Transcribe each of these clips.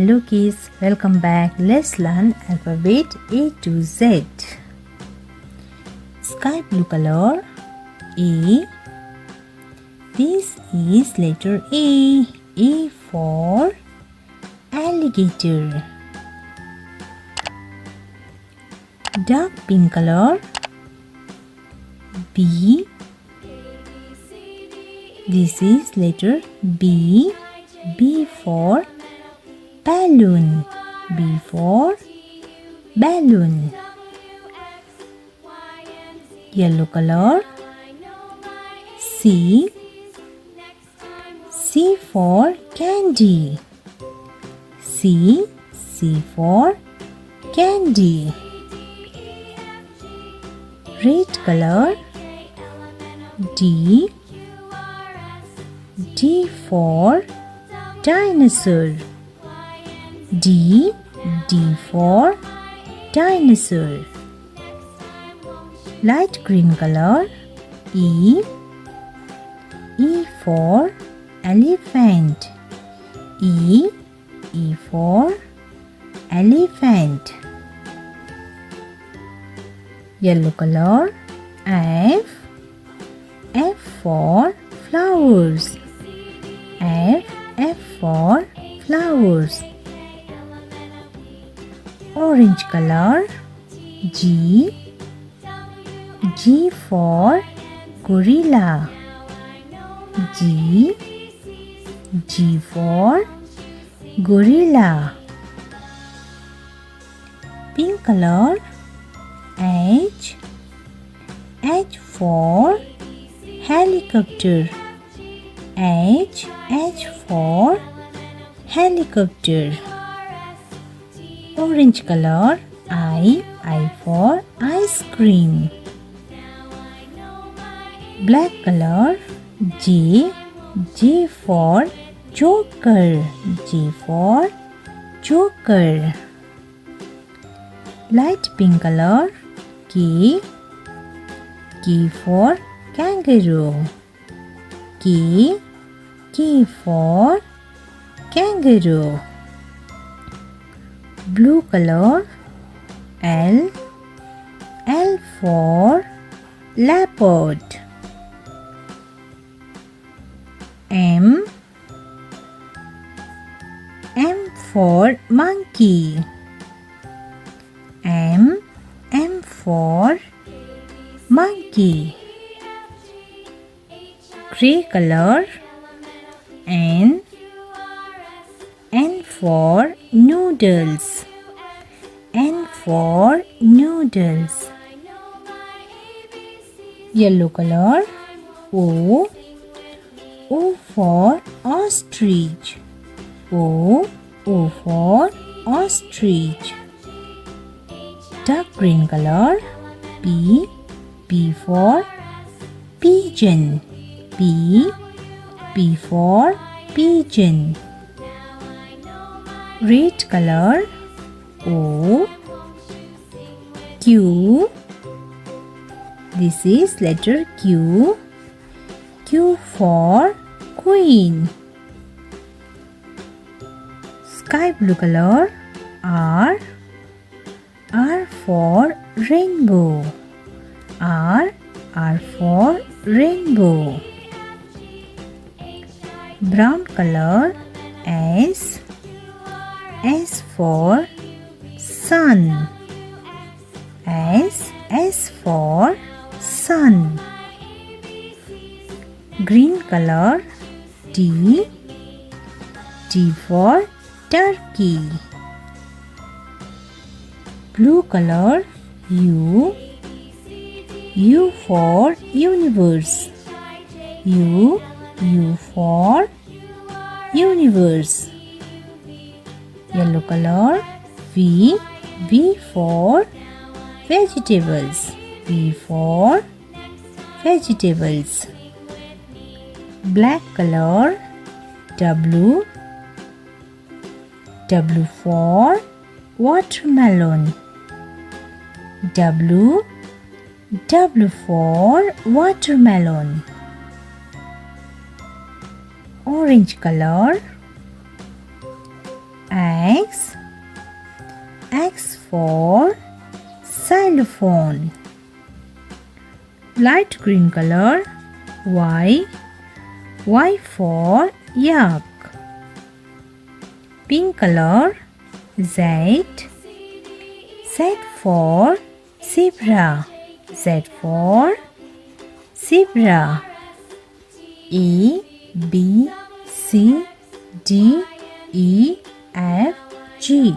Hello kids, welcome back. Let's learn alphabet A to Z. Sky blue color A. This is letter A. A for alligator. Dark pink color B. This is letter B. B for balloon. B for balloon. Yellow color C. C for candy. C for candy. Red color D. D for dinosaur. D for dinosaur. Light green color E. E for elephant. E for elephant. Yellow color F. F for flowers. F for flowers. Orange color G. G for gorilla. G for gorilla. Pink color H. H for helicopter. H for helicopter. Orange color I for ice cream. Black color J. J for joker. J for joker. Light pink color K. K for kangaroo. K for kangaroo. Blue color L. L for leopard. M. M for monkey. M for monkey. Gray color N. N for noodles. N for noodles. Yellow color O. O for ostrich. O for ostrich. Dark green color P. P for pigeon. P for pigeon. Red color O. Q. This is letter Q. Q for queen. Sky blue color R. R for rainbow. R for rainbow. Brown color S. S for sun. S for sun. Green color T. T for turkey. Blue color U. U for universe. U for universe. Yellow color V. V for vegetables. V for vegetables. Black color W. W for watermelon. W for watermelon. Orange color X. X for xylophone. Light green color. Y. Y for yak. Pink color. Z. Z for zebra. Z for zebra. A, B, C, D, E, F, G,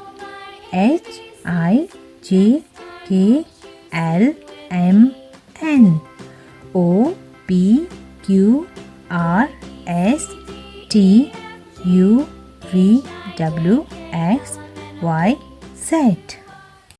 H, I, J, K, L, M, N, O, P, Q, R, S, T, U, V, W, X, Y, Z.